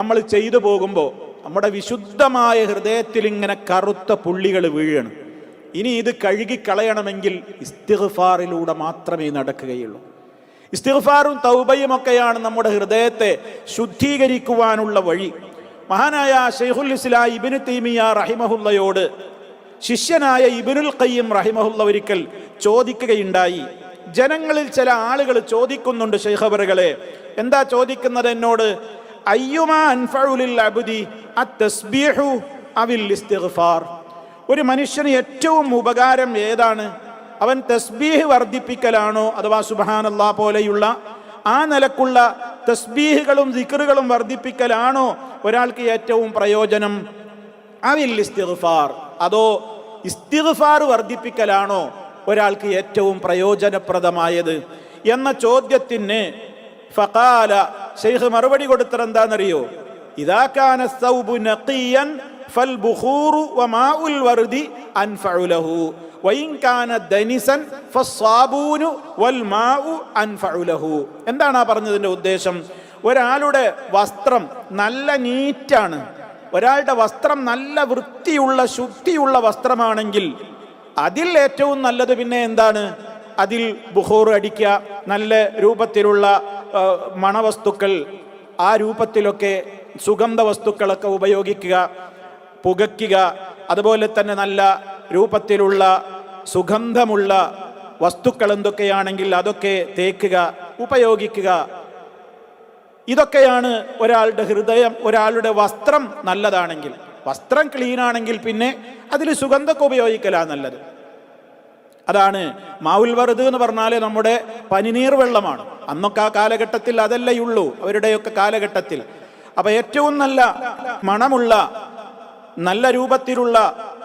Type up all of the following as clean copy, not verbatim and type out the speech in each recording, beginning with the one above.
നമ്മൾ ചെയ്തു പോകുമ്പോൾ നമ്മുടെ വിശുദ്ധമായ ഹൃദയത്തിൽ ഇങ്ങനെ കറുത്ത പുള്ളികൾ വീഴണം. ഇനി ഇത് കഴുകിക്കളയണമെങ്കിൽ ഇസ്തിഗ്ഫാറിലൂടെ മാത്രമേ നടക്കുകയുള്ളൂ. ഇസ്തിഗ്ഫാറും തൗബയും ഒക്കെയാണ് നമ്മുടെ ഹൃദയത്തെ ശുദ്ധീകരിക്കുവാനുള്ള വഴി. മഹാനായ ശൈഖുൽ ഇസ്ലാം ഇബ്നു തൈമിയ്യ റഹിമഹുല്ലയോട് ശിഷ്യനായ ഇബ്നുൽ ഖയ്യിം റഹിമഹുല്ല ഒരിക്കൽ ചോദിക്കുകയുണ്ടായി. ജനങ്ങളിൽ ചില ആളുകൾ ചോദിക്കുന്നുണ്ട്, ശൈഖവറുകളെ, എന്താ ചോദിക്കുന്നത് എന്നോട്? അയ്യുമാ അൻഫഉ ലിൽ അബ്ദി അത്തസ്ബീഹു അവിൽ ഇസ്തിഗ്ഫാർ. ഒരു മനുഷ്യന് ഏറ്റവും ഉപകാരം ഏതാണ്? അവൻ തസ്ബീഹ് വർദ്ധിപ്പിക്കലാണോ അഥവാ സുബ്ഹാനല്ലാഹ് പോലെയുള്ള ആ നിലക്കുള്ള തസ്ബീഹുകളും ദിക്റുകളും വർദ്ധിപ്പിക്കലാണോ ഒരാൾക്ക് ഏറ്റവും പ്രയോജനം? അവിൽ ഇസ്തിഗ്ഫാർ, അതോ ഇസ്തിഗ്ഫാർ വർദ്ധിപ്പിക്കലാണോ ഒരാൾക്ക് ഏറ്റവും പ്രയോജനപ്രദമായത് എന്ന ചോദ്യത്തിന് ഫഖാല, ശൈഖ് മറുപടി കൊടുത്തത് എന്താണെന്നറിയോ? ഇദാ കാന സൗബു നഖിയൻ ഫൽ ബുഖൂറു വമാഉൽ വർദി അൻഫഉ ലഹു വഇൻ കാന ദനിസൻ ഫസ്സാബൂനു വൽ മാഉ അൻഫഉ ലഹു. എന്താണ് ആ പറഞ്ഞതിന്റെ ഉദ്ദേശം? ഒരാളുടെ വസ്ത്രം നല്ല നീറ്റാണ്, ഒരാളുടെ വസ്ത്രം നല്ല വൃത്തിയുള്ള ശുദ്ധിയുള്ള വസ്ത്രമാണെങ്കിൽ അതിൽ ഏറ്റവും നല്ലത് പിന്നെ എന്താണ്? അതിൽ ബുഖൂർ അടിക്കുക, നല്ല രൂപത്തിലുള്ള മണവസ്തുക്കൾ, ആ രൂപത്തിലൊക്കെ സുഗന്ധ വസ്തുക്കളൊക്കെ ഉപയോഗിക്കുക, പുകയ്ക്കുക. അതുപോലെ തന്നെ നല്ല രൂപത്തിലുള്ള സുഗന്ധമുള്ള വസ്തുക്കൾ എന്തൊക്കെയാണെങ്കിൽ അതൊക്കെ തേക്കുക, ഉപയോഗിക്കുക. ഇതൊക്കെയാണ് ഒരാളുടെ ഹൃദയം, ഒരാളുടെ വസ്ത്രം നല്ലതാണെങ്കിൽ. വസ്ത്രം ക്ലീനാണെങ്കിൽ പിന്നെ അതിൽ സുഗന്ധമൊക്കെ ഉപയോഗിക്കലാണ് നല്ലത്. അതാണ് മാവുൽ വറുദ് എന്ന് പറഞ്ഞാൽ നമ്മുടെ പനിനീർ വെള്ളമാണ്. അന്നൊക്കെ ആ കാലഘട്ടത്തിൽ അതല്ലേയുള്ളൂ, അവരുടെയൊക്കെ കാലഘട്ടത്തിൽ. അപ്പൊ ഏറ്റവും നല്ല മണമുള്ള നല്ല രൂപത്തിലുള്ള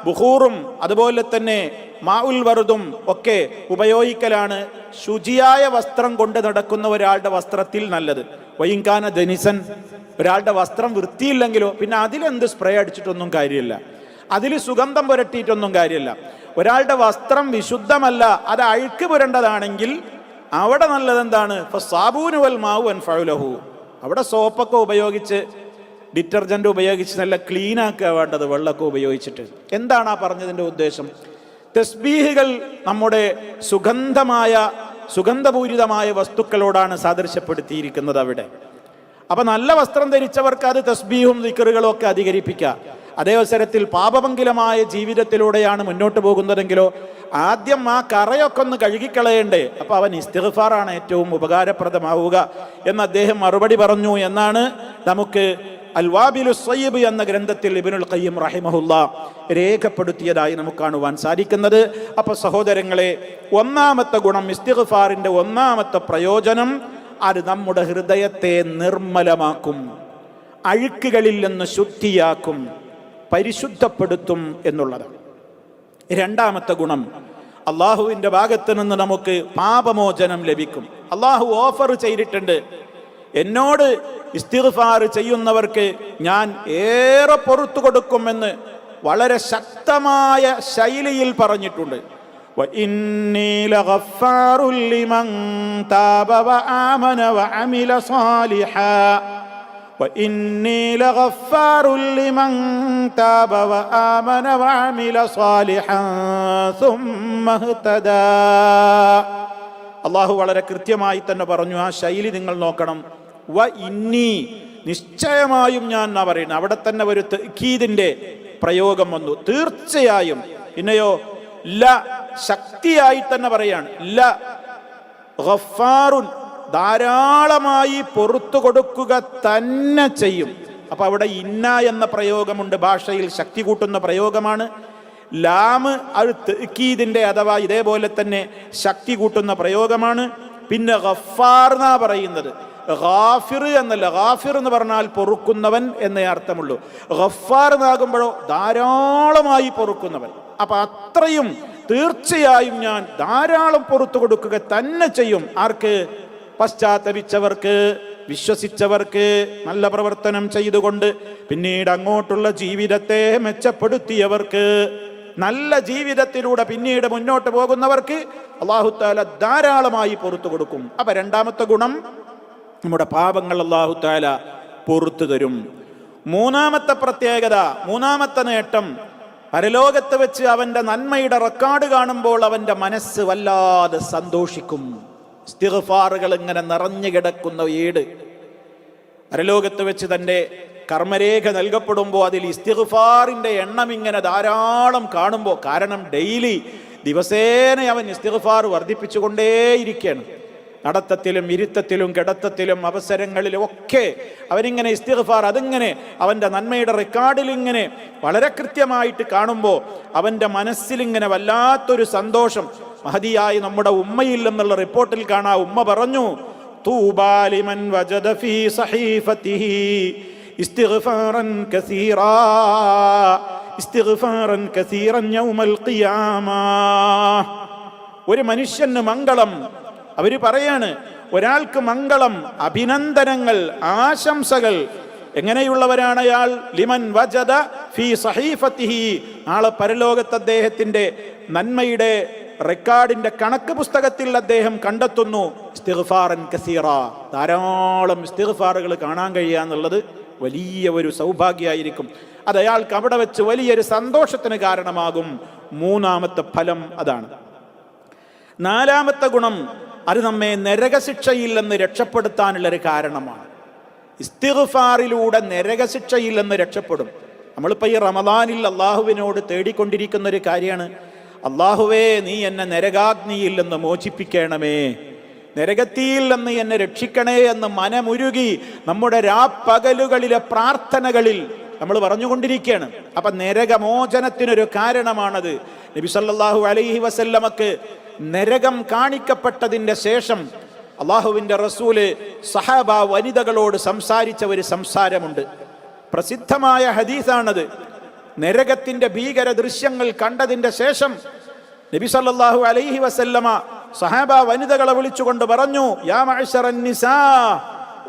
ബുഖൂറും അതുപോലെ തന്നെ മാഉൽ വറുദും ഒക്കെ ഉപയോഗിക്കലാണ് ശുചിയായ വസ്ത്രം കൊണ്ട് നടക്കുന്ന ഒരാളുടെ വസ്ത്രത്തിൽ നല്ലത്. വയിൻകാന ദനിസൻ, ഒരാളുടെ വസ്ത്രം വൃത്തിയില്ലെങ്കിലോ പിന്നെ അതിലെന്ത് സ്പ്രേ അടിച്ചിട്ടൊന്നും കാര്യമില്ല, അതിൽ സുഗന്ധം പുരട്ടിയിട്ടൊന്നും കാര്യമില്ല. ഒരാളുടെ വസ്ത്രം വിശുദ്ധമല്ല, അത് അഴുക്ക് പുരണ്ടതാണെങ്കിൽ അവിടെ നല്ലതെന്താണ്? ഫസ്സാബൂനു വൽ മാഉ അൻഫഉ ലഹു. അവിടെ സോപ്പൊക്കെ ഉപയോഗിച്ച് ഡിറ്റർജന്റ് ഉപയോഗിച്ച് നല്ല ക്ലീൻ ആക്കുക വേണ്ടത്, വെള്ളമൊക്കെ ഉപയോഗിച്ചിട്ട്. എന്താണ് ആ പറഞ്ഞതിൻ്റെ ഉദ്ദേശം? തസ്ബീഹുകൾ നമ്മുടെ സുഗന്ധപൂരിതമായ വസ്തുക്കളോടാണ് സാദൃശ്യപ്പെടുത്തിയിരിക്കുന്നത് അവിടെ. അപ്പൊ നല്ല വസ്ത്രം ധരിച്ചവർക്ക് അത് തസ്ബീഹും ദിക്റുകളും ഒക്കെ അധികരിപ്പിക്കുക. അതേ അവസരത്തിൽ പാപമംഗലമായ ജീവിതത്തിലൂടെയാണ് മുന്നോട്ട് പോകുന്നതെങ്കിലോ ആദ്യം ആ കറയൊക്കെ ഒന്ന് കഴുകിക്കളയണ്ടേ. അപ്പൊ അവൻ ഇസ്തിഗ്ഫാറാണ് ഏറ്റവും ഉപകാരപ്രദമാവുക എന്ന് അദ്ദേഹം മറുപടി പറഞ്ഞു എന്നാണ് നമുക്ക് അൽവാബിലുസ് സയ്യിബ് എന്ന ഗ്രന്ഥത്തിൽ ഇബ്നുൽ ഖയ്യിം റഹിമഹുല്ലാ രേഖപ്പെടുത്തിയതായി നമുക്ക് കാണുവാൻ സാധിക്കുന്നത്. അപ്പൊ സഹോദരങ്ങളെ, ഒന്നാമത്തെ ഗുണം, ഇസ്തിഗ്ഫാറിന്റെ ഒന്നാമത്തെ പ്രയോജനം, അത് നമ്മുടെ ഹൃദയത്തെ നിർമ്മലമാക്കും, അഴുക്കുകളിൽ നിന്ന് ശുദ്ധിയാക്കും, പരിശുദ്ധപ്പെടുത്തും എന്നുള്ളതാണ്. രണ്ടാമത്തെ ഗുണം, അള്ളാഹുവിന്റെ ഭാഗത്ത് നിന്ന് നമുക്ക് പാപമോചനം ലഭിക്കും. അള്ളാഹു ഓഫർ ചെയ്തിട്ടുണ്ട്, എന്നോട് ഇസ്തിഗ്ഫാർ ചെയ്യുന്നവർക്ക് ഞാൻ ഏറെ പൊറുത്തു കൊടുക്കുമെന്ന് വളരെ ശക്തമായ ശൈലിയിൽ പറഞ്ഞിട്ടുണ്ട്. وإني لغفار لمن تاب وآمن وعمل صالحا وإني لغفار لمن تاب وآمن وعمل صالحا ثم اهتدى. അള്ളാഹു വളരെ കൃത്യമായി തന്നെ പറഞ്ഞു. ആ ശൈലി നിങ്ങൾ നോക്കണം. വ ഇന്നി, നിശ്ചയമായും ഞാൻ എന്നാ പറയുന്നത്. അവിടെ തന്നെ ഒരു തഅ്കീദിന്റെ പ്രയോഗം വന്നു, തീർച്ചയായും. പിന്നെയോ ല, ശക്തിയായി തന്നെ പറയാണ്. ല ഗഫാറുൻ, ധാരാളമായി പൊറുത്തു കൊടുക്കുക തന്നെ ചെയ്യും. അപ്പൊ അവിടെ ഇന്ന എന്ന പ്രയോഗമുണ്ട്, ഭാഷയിൽ ശക്തി കൂട്ടുന്ന പ്രയോഗമാണ്. ലാമ് അത് തഅ്കീദിന്റെ അഥവാ ഇതേപോലെ തന്നെ ശക്തി കൂട്ടുന്ന പ്രയോഗമാണ്. പിന്നെ ഗഫാർ എന്നാ പറയുന്നത്, ഗാഫിർ എന്നല്ല. ഗാഫിർ എന്ന് പറഞ്ഞാൽ പൊറുക്കുന്നവൻ എന്നേ അർത്ഥമുള്ളൂ. ഗഫാർ എന്നാകുമ്പോഴോ ധാരാളമായി പൊറുക്കുന്നവൻ. അപ്പൊ അത്രയും തീർച്ചയായും ഞാൻ ധാരാളം പൊറുത്തു കൊടുക്കുക തന്നെ ചെയ്യും. ആർക്ക്? പശ്ചാത്തപിച്ചവർക്ക്, വിശ്വസിച്ചവർക്ക്, നല്ല പ്രവർത്തനം ചെയ്തുകൊണ്ട് പിന്നീട് അങ്ങോട്ടുള്ള ജീവിതത്തെ മെച്ചപ്പെടുത്തിയവർക്ക്, നല്ല ജീവിതത്തിലൂടെ പിന്നീട് മുന്നോട്ട് പോകുന്നവർക്ക് അല്ലാഹു തആല ധാരാളമായി പൊറുത്തു കൊടുക്കും. അപ്പൊ രണ്ടാമത്തെ ഗുണം, നമ്മുടെ പാപങ്ങൾ അല്ലാഹു തആല പൊറുത്തു തരും. മൂന്നാമത്തെ പ്രത്യേകത, മൂന്നാമത്തെ നേട്ടം, പരലോകത്ത് വെച്ച് അവന്റെ നന്മയുടെ റെക്കോർഡ് കാണുമ്പോൾ അവന്റെ മനസ്സ് വല്ലാതെ സന്തോഷിക്കും. ഇസ്തിഗ്ഫാറുകൾ ഇങ്ങനെ നിറഞ്ഞു കിടക്കുന്ന വീട്. പരലോകത്ത് വെച്ച് തൻ്റെ കർമ്മരേഖ നൽകപ്പെടുമ്പോൾ അതിൽ ഇസ്തിഗ്ഫാറിന്റെ എണ്ണം ഇങ്ങനെ ധാരാളം കാണുമ്പോൾ, കാരണം ഡെയിലി ദിവസേന അവൻ ഇസ്തിഗ്ഫാർ വർദ്ധിപ്പിച്ചുകൊണ്ടേയിരിക്കുകയാണ്. നടത്തത്തിലും ഇരുത്തത്തിലും കിടത്തത്തിലും അവസരങ്ങളിലും ഒക്കെ അവനിങ്ങനെ ഇസ്തിഗ്ഫാർ, അതിങ്ങനെ അവൻ്റെ നന്മയുടെ റെക്കോർഡിൽ ഇങ്ങനെ വളരെ കൃത്യമായിട്ട് കാണുമ്പോൾ അവൻ്റെ മനസ്സിലിങ്ങനെ വല്ലാത്തൊരു സന്തോഷം. മഹദിയായി നമ്മുടെ ഉമ്മയിൽ നിന്നുള്ള റിപ്പോർട്ടിൽ കാണാം, ഉമ്മ പറഞ്ഞു, തൂബാ ലിമൻ വജദ ഫീ സഹീഫതിഹി ഇസ്തിഗ്ഫാറൻ കസീറാ ഇസ്തിഗ്ഫാറൻ കസീറൻ യൗമൽ ഖിയാമ. ഒരു മനുഷ്യന് മംഗളം, അവര് പറയാണ്, ഒരാൾക്ക് മംഗളം, അഭിനന്ദനങ്ങൾ, ആശംസകൾ. എങ്ങനെയുള്ളവരാണ് അയാൾ? ലിമൻ വജദ ഫീ സഹീഫതിഹി, നാളെ പരലോകത്ത് അദ്ദേഹത്തിന്റെ നന്മയുടെ റെക്കോർഡിന്റെ കണക്ക് പുസ്തകത്തിൽ അദ്ദേഹം കണ്ടെത്തുന്നു ഇസ്തിഗ്ഫാറൻ കസീറ, ധാരാളം ഇസ്തിഗ്ഫാറുകൾ കാണാൻ കഴിയുക എന്നുള്ളത് വലിയ ഒരു സൗഭാഗ്യമായിരിക്കും. അത് അയാൾക്ക് അവിടെ വെച്ച് വലിയൊരു സന്തോഷത്തിന് കാരണമാകും. മൂന്നാമത്തെ ഫലം അതാണ്. നാലാമത്തെ ഗുണം, അത് നമ്മെ നരകശിക്ഷയിൽ നിന്ന് രക്ഷപ്പെടുത്താനുള്ളൊരു കാരണമാണ്. ഇസ്തിഗ്ഫാറിലൂടെ നരകശിക്ഷയിൽ നിന്ന് രക്ഷപ്പെടും. നമ്മളിപ്പോൾ ഈ റമദാനിൽ അള്ളാഹുവിനോട് തേടിക്കൊണ്ടിരിക്കുന്ന ഒരു കാര്യമാണ്, അള്ളാഹുവേ നീ എന്നെ നരകാഗ്നിയിൽ നിന്ന് മോചിപ്പിക്കണമേ, നരകത്തിയിൽ നിന്ന് എന്നെ രക്ഷിക്കണേ എന്ന് മനമുരുകി നമ്മുടെ രാപ്പകലുകളിലെ പ്രാർത്ഥനകളിൽ നമ്മൾ പറഞ്ഞുകൊണ്ടിരിക്കുകയാണ്. അപ്പൊ നരകമോചനത്തിനൊരു കാരണമാണത്. നബി സല്ലല്ലാഹു അലൈഹി വസല്ലമക്ക് നരകം കാണിക്കപ്പെട്ടതിൻ്റെ ശേഷം അള്ളാഹുവിൻ്റെ റസൂല് സഹാബ വനിതകളോട് സംസാരിച്ച ഒരു സംസാരമുണ്ട്. പ്രസിദ്ധമായ ഹദീസാണത്. നരകത്തിന്റെ ഭീകര ദൃശ്യങ്ങൾ കണ്ടതിൻ്റെ ശേഷം നബി സല്ലല്ലാഹു അലൈഹി വസല്ലമ സഹാബ വനിതകളെ വിളിച്ചുകൊണ്ട് പറഞ്ഞു, യാ മഅ്ശറൻ നിസാ,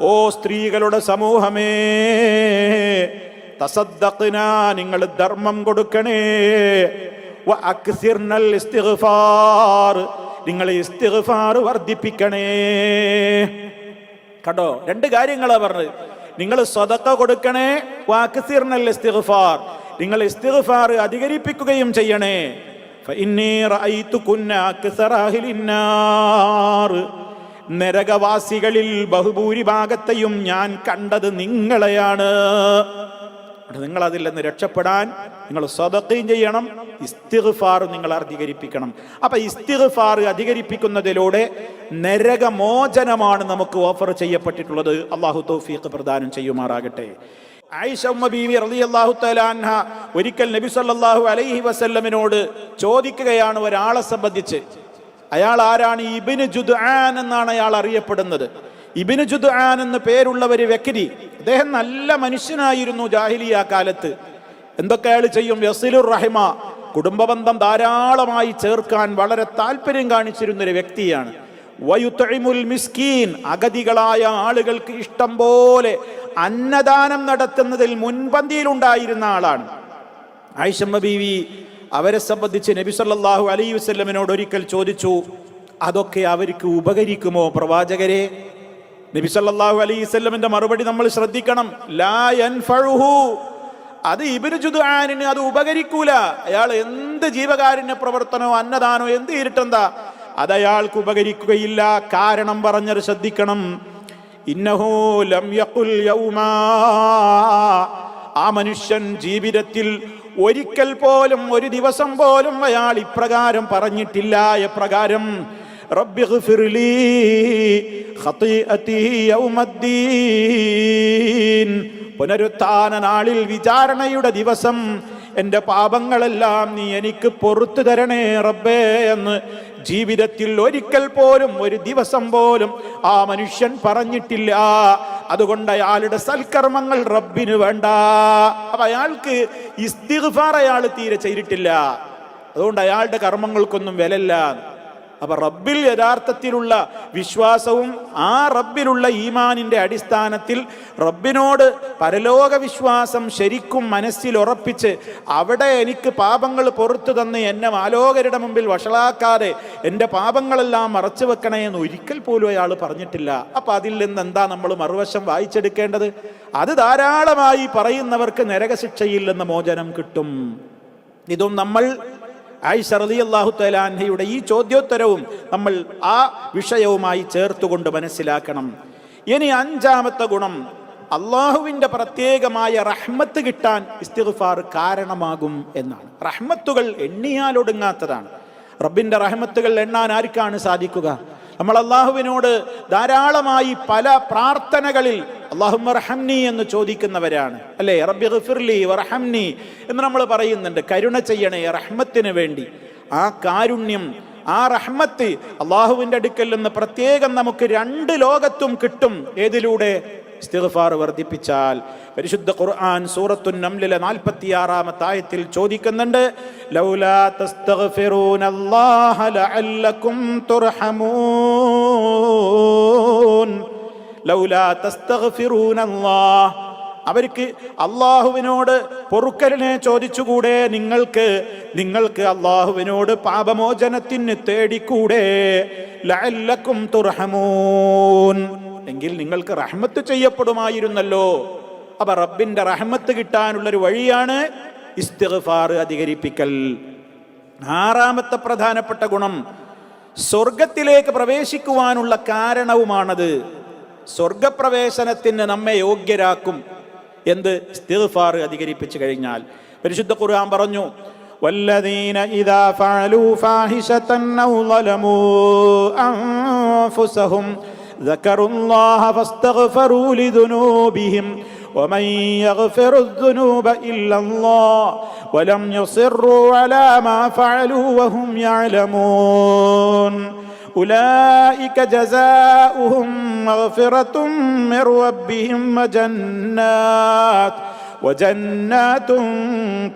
ഓ സ്ത്രീകളുടെ സമൂഹമേ, തസദ്ദഖ്ന, നിങ്ങൾ ധർമ്മം കൊടുക്കണേ, വ അക്സിർനൽ ഇസ്തിഗ്ഫാർ, നിങ്ങൾ ഇസ്തിഗ്ഫാർ വർദ്ധിപ്പിക്കണേ. കണ്ടോ, രണ്ട് കാര്യങ്ങളാ പറഞ്ഞത്. നിങ്ങൾ സദഖ കൊടുക്കണേ, വ അക്സിർനൽ ഇസ്തിഗ്ഫാർ, നിങ്ങൾ ഇസ്തിഗ്ഫാർ അധികരിപ്പിക്കുകയും ചെയ്യണേ. ഫഇന്നീ റഅയ്തുകുന്ന അക്സറ അഹ്ലിന്നാർ, നരകവാസികളിൽ ബഹുഭൂരിഭാഗത്തെയും ഞാൻ കണ്ടത് നിങ്ങളെയാണ്. നിങ്ങൾ അതിൽ നിന്ന് രക്ഷപ്പെടാൻ നിങ്ങൾ സദഖയും ചെയ്യണം, ഇസ്തിഗ്ഫാർ നിങ്ങൾ അധികരിപ്പിക്കണം. അപ്പൊ ഇസ്തിഗ്ഫാർ അധികരിപ്പിക്കുന്നതിലൂടെ നരകമോചനമാണ് നമുക്ക് ഓഫർ ചെയ്യപ്പെട്ടിട്ടുള്ളത്. അള്ളാഹു തൗഫീഖ് പ്രദാനം ചെയ്യുമാറാകട്ടെ. ആയിഷ ഉമ്മ ബീവി റളിയല്ലാഹു തആല അൻഹ ഒരിക്കൽ നബി സല്ലല്ലാഹു അലൈഹി വസല്ലമിനോട് ചോദിക്കുകയാണ് ഒരാളെ സംബന്ധിച്ച്. അയാൾ ആരാണ്? ഇബ്നു ജുദ്ആൻ എന്നാണ് അയാൾ അറിയപ്പെടുന്നത്. ഇബ്നു ജുദ്ആൻ എന്ന് പേരുള്ള ഒരു വ്യക്തി, അദ്ദേഹം നല്ല മനുഷ്യനായിരുന്നു ജാഹിലിയ കാലത്ത്. എന്തൊക്കെ അയാൾ ചെയ്യും? യസിലുർ റഹിമ, കുടുംബബന്ധം ധാരാളമായി ചേർക്കാൻ വളരെ താല്പര്യം കാണിച്ചിരുന്നൊരു വ്യക്തിയാണ്. വയുത്ഇമുൽ മിസ്കീൻ, അഗതികളായ ആളുകൾക്ക് ഇഷ്ടം പോലെ അന്നദാനം നടത്തുന്നതിൽ മുൻപന്തിയിലുണ്ടായിരുന്ന ആളാണ്. ആയിഷ ബീവി അവരെ സംബന്ധിച്ച് നബി സല്ലല്ലാഹു അലൈഹി വസല്ലമിനോട് ഒരിക്കൽ ചോദിച്ചു, അതൊക്കെ അവർക്ക് ഉപകരിക്കുമോ പ്രവാചകരെ? നബി സല്ലല്ലാഹു അലൈഹി വസല്ലമിന്റെ മറുപടി നമ്മൾ ശ്രദ്ധിക്കണം. ലാ യൻഫഉഹു, അത് ഇബ്നു ജുദ്ആനിന് അത് ഉപകരിക്കൂല. അയാൾ എന്ത് ജീവകാരുണ്യ പ്രവർത്തനമോ അന്നദാനോ എന്ത് ഇരുട്ടെന്താ, അത് അയാൾക്ക് ഉപകരിക്കുകയില്ല. കാരണം പറഞ്ഞത് ശ്രദ്ധിക്കണം. ഇന്നഹു ലം യഖുൽ യൗമാ, ആ മനുഷ്യൻ ജീവിതത്തിൽ ഒരിക്കൽ പോലും, ഒരു ദിവസം പോലും അയാൾ ഇപ്രകാരം പറഞ്ഞിട്ടില്ല. എപ്രകാരം? റബ്ബിഗ്ഫിർലി ഖതീഅതി യൗമദ്ദീൻ, പുനരുത്ഥാന നാളിൽ, വിചാരണയുടെ ദിവസം എൻ്റെ പാപങ്ങളെല്ലാം നീ എനിക്ക് പൊറുത്തു തരണേ റബ്ബേ എന്ന് ജീവിതത്തിൽ ഒരിക്കൽ പോലും, ഒരു ദിവസം പോലും ആ മനുഷ്യൻ പറഞ്ഞിട്ടില്ല. അതുകൊണ്ട് അയാളുടെ സൽക്കർമ്മങ്ങൾ റബ്ബിന് വേണ്ട. അപ്പൊ അയാൾക്ക് ഇസ്തിഗ്ഫാർ അയാൾ തീരെ ചെയ്തിട്ടില്ല. അതുകൊണ്ട് അയാളുടെ കർമ്മങ്ങൾക്കൊന്നും വിലയില്ല. അപ്പൊ റബ്ബിൽ യഥാർത്ഥത്തിലുള്ള വിശ്വാസവും ആ റബ്ബിലുള്ള ഈമാനിന്റെ അടിസ്ഥാനത്തിൽ റബ്ബിനോട് പരലോക വിശ്വാസം ശരിക്കും മനസ്സിൽ ഉറപ്പിച്ച് അവിടെ എനിക്ക് പാപങ്ങൾ പുറത്തു തന്ന് എന്നെ ആലോകരുടെ മുമ്പിൽ വഷളാക്കാതെ എൻ്റെ പാപങ്ങളെല്ലാം മറച്ചു വെക്കണേ എന്ന് ഒരിക്കൽ പോലും അയാൾ പറഞ്ഞിട്ടില്ല. അപ്പൊ അതിൽ നിന്ന് എന്താ നമ്മൾ മറുവശം വായിച്ചെടുക്കേണ്ടത്? അത് ധാരാളമായി പറയുന്നവർക്ക് നരകശിക്ഷയിൽ നിന്ന് മോചനം കിട്ടും. ഇതും നമ്മൾ ആയിഷ റളിയല്ലാഹു തആല അൻഹയുടെ ഈ ചോദ്യോത്തരവും നമ്മൾ ആ വിഷയവുമായി ചേർത്തുകൊണ്ട് മനസ്സിലാക്കണം. ഇനി അഞ്ചാമത്തെ ഗുണം, അള്ളാഹുവിൻ്റെ പ്രത്യേകമായ റഹ്മത്ത് കിട്ടാൻ ഇസ്തിഗ്ഫാർ കാരണമാകും എന്നാണ്. റഹ്മത്തുകൾ എണ്ണിയാലൊടുങ്ങാത്തതാണ്. റബ്ബിൻ്റെ റഹ്മത്തുകൾ എണ്ണാൻ ആർക്കാണ് സാധിക്കുക? നമ്മൾ അള്ളാഹുവിനോട് ധാരാളമായി പല പ്രാർത്ഥനകളിൽ അല്ലാഹുമ്മ റഹംനി എന്ന് ചോദിക്കുന്നവരാണ്, അല്ലേ? റബ്ബി ഗഫിർലി വറഹംനി എന്ന് നമ്മൾ പറയുന്നുണ്ട്. കരുണ ചെയ്യണേ, റഹ്മത്തിന് വേണ്ടി. ആ കാരുണ്യം, ആ റഹ്മത്ത് അള്ളാഹുവിൻ്റെ അടുക്കൽ നിന്ന് പ്രത്യേകം നമുക്ക് രണ്ട് ലോകത്തും കിട്ടും. ഏതിലൂടെ? ഇസ്തിഗ്ഫാർ വർദ്ധിപ്പിച്ചാൽ. പരിശുദ്ധ ഖുർആൻ സൂറത്തുൻ നംലിലെ 46-ാമത്തെ ആയത്തിൽ ചോദിക്കുന്നുണ്ട്, ലൗലാ തസ്തഗ്ഫിറൂനല്ലാഹ ലഅല്ലകും തുർഹമൂൻ. ലൗലാ തസ്തഗ്ഫിറൂനല്ലാഹ്, അവർക്ക് അള്ളാഹുവിനോട് പൊറുക്കലിനെ ചോദിച്ചുകൂടെ? നിങ്ങൾക്ക് അള്ളാഹുവിനോട് പാപമോചനത്തിന് തേടിക്കൂടെ? ലഅല്ലകും തുർഹമൂൻ, എങ്കിൽ നിങ്ങൾക്ക് റഹ്മത്ത് ചെയ്യപ്പെടുമായിരുന്നല്ലോ. അപ്പൊ റബ്ബിന്റെ റഹ്മത്ത് കിട്ടാനുള്ളൊരു വഴിയാണ് ഇസ്തിഗ്ഫാർ അധികരിപ്പിക്കൽ. ആറാമത്തെ പ്രധാനപ്പെട്ട ഗുണം, സ്വർഗത്തിലേക്ക് പ്രവേശിക്കുവാനുള്ള കാരണവുമാണത്. സ്വർഗപ്രവേശനത്തിന് നമ്മെ യോഗ്യരാക്കും. എന്ത്? ഇസ്തിഗ്ഫാർ അധികരിപ്പിച്ചു കഴിഞ്ഞാൽ. പരിശുദ്ധ ഖുർആൻ പറഞ്ഞു, വല്ലദീന ഇദാ ഫഅലൂ ഫാഹിശതൻ ഔ ളലമൂ അൻഫുസഹും ذكروا الله فاستغفروا لذنوبهم ومن يغفر الذنوب إلا الله ولم يصروا على ما فعلوا وهم يعلمون أولئك جزاؤهم مغفرة من ربهم وجنات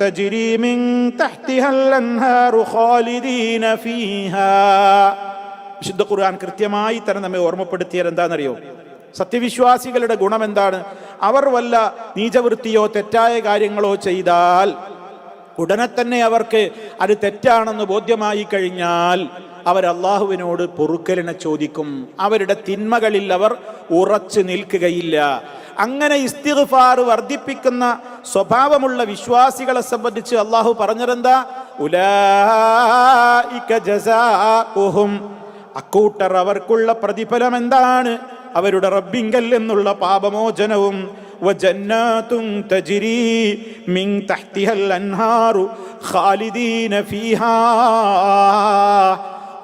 تجري من تحتها الأنهار خالدين فيها. വിശുദ്ധ ഖുർആൻ കൃത്യമായി തന്നെ നമ്മെ ഓർമ്മപ്പെടുത്തിയത് എന്താണെന്നറിയോ? സത്യവിശ്വാസികളുടെ ഗുണം എന്താണ്? അവർ വല്ല നീചവൃത്തിയോ തെറ്റായ കാര്യങ്ങളോ ചെയ്താൽ ഉടനെ തന്നെ അവർക്ക് അത് തെറ്റാണെന്ന് ബോധ്യമായി കഴിഞ്ഞാൽ അവർ അള്ളാഹുവിനോട് പൊറുക്കലിനെ ചോദിക്കും. അവരുടെ തിന്മകളിൽ അവർ ഉറച്ചു നിൽക്കുകയില്ല. അങ്ങനെ ഇസ്തിഗ്ഫാർ വർദ്ധിപ്പിക്കുന്ന സ്വഭാവമുള്ള വിശ്വാസികളെ സംബന്ധിച്ച് അള്ളാഹു പറഞ്ഞതെന്താ? ഉലൈക ജസാഉഹും, അക്കൂട്ടർ അവർക്കുള്ള പ്രതിഫലം എന്താണ്? അവരുടെ റബ്ബിങ്കൽ എന്നുള്ള പാപമോചനവും വജന്നാതുൻ തജ്രി മിൻ തഹ്തിഹൽ അൻഹാറു ഖാലിദീന ഫീഹാ,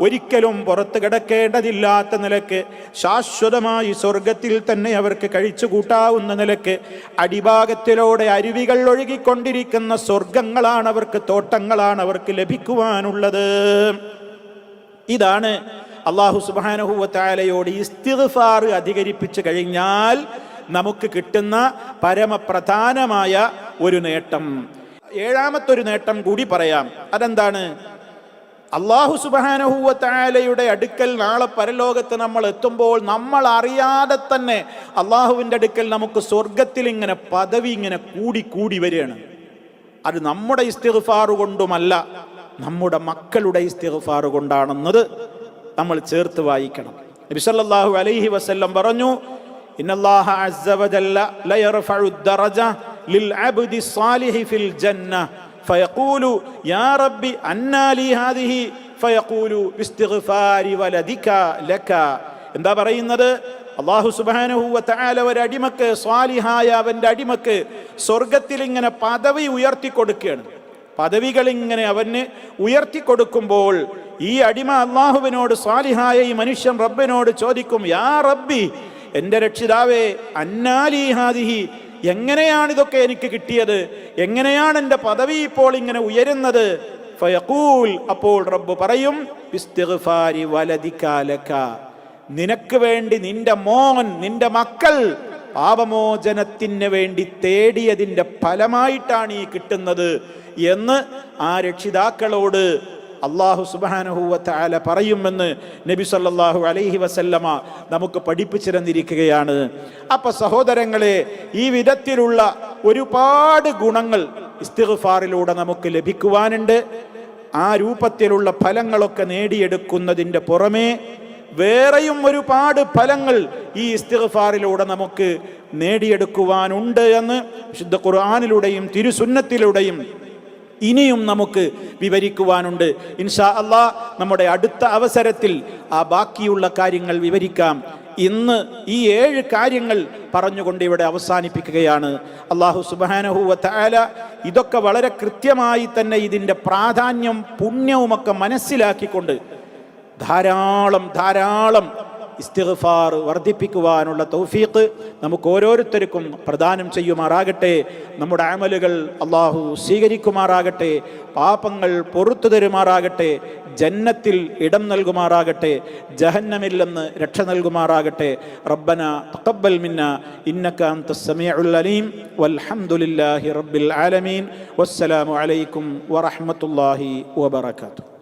ഒരിക്കലും പുറത്തു കിടക്കേണ്ടതില്ലാത്ത നിലക്ക് ശാശ്വതമായി സ്വർഗത്തിൽ തന്നെ അവർക്ക് കഴിച്ചുകൂട്ടാവുന്ന നിലക്ക് അടിഭാഗത്തിലൂടെ അരുവികൾ ഒഴുകിക്കൊണ്ടിരിക്കുന്ന സ്വർഗങ്ങളാണ് അവർക്ക്, തോട്ടങ്ങളാണ് അവർക്ക് ലഭിക്കുവാനുള്ളത്. ഇതാണ് അല്ലാഹു സുബ്ഹാനഹു വ തആലയോട് ഇസ്തിഗ്ഫാർ അധികരിപ്പിച്ചു കഴിഞ്ഞാൽ നമുക്ക് കിട്ടുന്ന പരമപ്രധാനമായ ഒരു നേട്ടം. ഏഴാമത്തൊരു നേട്ടം കൂടി പറയാം. അതെന്താണ്? അല്ലാഹു സുബ്ഹാനഹു വ തആലയുടെ അടുക്കൽ നാളെ പരലോകത്ത് നമ്മൾ എത്തുമ്പോൾ നമ്മൾ അറിയാതെ തന്നെ അള്ളാഹുവിൻ്റെ അടുക്കൽ നമുക്ക് സ്വർഗത്തിൽ ഇങ്ങനെ പദവി ഇങ്ങനെ കൂടി കൂടി വരികയാണ്. അത് നമ്മുടെ ഇസ്തിഗ്ഫാർ കൊണ്ടുമല്ല, നമ്മുടെ മക്കളുടെ ഇസ്തിഗ്ഫാർ കൊണ്ടാണെന്നത് നമ്മൾ ചേർത്ത് വായിക്കണം. നബി സല്ലല്ലാഹു അലൈഹി വസല്ലം പറഞ്ഞു, ഇന്നല്ലാഹ അസ്സ വജല്ല ലയർഫഉ ദറജ ലിൽ അബ്ദി സ്വാലിഹി ഫിൽ ജന്ന ഫയഖൂലു യാ റബ്ബി അന്നാ ലി ഹാദിഹി ഫയഖൂലു ബിസ്തിഗ്ഫാരി വലദിക ലക. എന്താ പറയുന്നത്? അല്ലാഹു സുബ്ഹാനഹു വ തആല ഒരു അടിമക്ക്, സ്വാലിഹായ അവൻ്റെ അടിമക്ക് സ്വർഗത്തിൽ ഇങ്ങനെ പദവി ഉയർത്തി കൊടുക്കുകയാണ്. പദവികൾ ഇങ്ങനെ അവന് ഉയർത്തിക്കൊടുക്കുമ്പോൾ ഈ അടിമ അള്ളാഹുവിനോട്, സ്വാലിഹായ ഈ മനുഷ്യൻ റബ്ബിനോട് ചോദിക്കും, യാ റബ്ബി, എൻ്റെ രക്ഷിതാവേ, അന്നാലി ഹാദിഹി, എങ്ങനെയാണ് ഇതൊക്കെ എനിക്ക് കിട്ടിയത്? എങ്ങനെയാണ് എൻ്റെ പദവി ഇപ്പോൾ ഇങ്ങനെ ഉയരുന്നത്? ഫയഖൂൽ, അപ്പോൾ റബ്ബ് പറയും, ബിസ്തിഗ്ഫാരി വലദിക ലക, നിനക്ക് വേണ്ടി നിന്റെ മോൻ, നിന്റെ മക്കൾ പാപമോചനത്തിന് വേണ്ടി തേടിയതിൻ്റെ ഫലമായിട്ടാണ് ഈ കിട്ടുന്നത് എന്ന് ആ രക്ഷിതാക്കളോട് അല്ലാഹു സുബ്ഹാനഹു വ തആല പറയുമെന്ന് നബി സല്ലല്ലാഹു അലൈഹി വസല്ലമ നമുക്ക് പഠിപ്പിച്ചു തന്നിരിക്കുകയാണ്. അപ്പൊ സഹോദരങ്ങളെ, ഈ വിധത്തിലുള്ള ഒരുപാട് ഗുണങ്ങൾ ഇസ്തിഗ്ഫാറിലൂടെ നമുക്ക് ലഭിക്കുവാനുണ്ട്. ആ രൂപത്തിലുള്ള ഫലങ്ങളൊക്കെ നേടിയെടുക്കുന്നതിൻ്റെ പുറമേ വേറെയും ഒരുപാട് ഫലങ്ങൾ ഈ ഇസ്തിഗ്ഫാറിലൂടെ നമുക്ക് നേടിയെടുക്കുവാനുണ്ട് എന്ന് വിശുദ്ധ ഖുർആനിലൂടെയും തിരുസുന്നത്തിലൂടെയും ഇനിയും നമുക്ക് വിവരിക്കുവാനുണ്ട്. ഇൻഷാ അല്ലാഹ് നമ്മുടെ അടുത്ത അവസരത്തിൽ ആ ബാക്കിയുള്ള കാര്യങ്ങൾ വിവരിക്കാം. ഇന്ന് ഈ 7 കാര്യങ്ങൾ പറഞ്ഞുകൊണ്ട് ഇവിടെ അവസാനിപ്പിക്കുകയാണ്. അല്ലാഹു സുബ്ഹാനഹു വ തആല ഇതൊക്കെ വളരെ കൃത്യമായി തന്നെ ഇതിൻ്റെ പ്രാധാന്യം പുണ്യവുമൊക്കെ മനസ്സിലാക്കിക്കൊണ്ട് ധാരാളം ഇസ്തിഗ്ഫാർ വർദ്ധിപ്പിക്കുവാനുള്ള തൗഫീഖ് നമുക്ക് ഓരോരുത്തർക്കും പ്രദാനം ചെയ്യുമാറാകട്ടെ. നമ്മുടെ അമലുകൾ അല്ലാഹു സ്വീകരിക്കുമാറാകട്ടെ. പാപങ്ങൾ പൊറുത്തു തരുമാറാകട്ടെ. ജന്നത്തിൽ ഇടം നൽകുമാറാകട്ടെ. ജഹന്നമിൽ നിന്ന് രക്ഷ നൽകുമാറാകട്ടെ. റബ്ബന തഖബ്ബൽ മിന്നാ ഇന്നക അൻതസ് സമീഉൽ അലീം വൽഹംദുലില്ലാഹി റബ്ബിൽ ആലമീൻ. വസ്സലാമു അലൈക്കും വറഹ്മത്തുള്ളാഹി വബറകാതുഹു.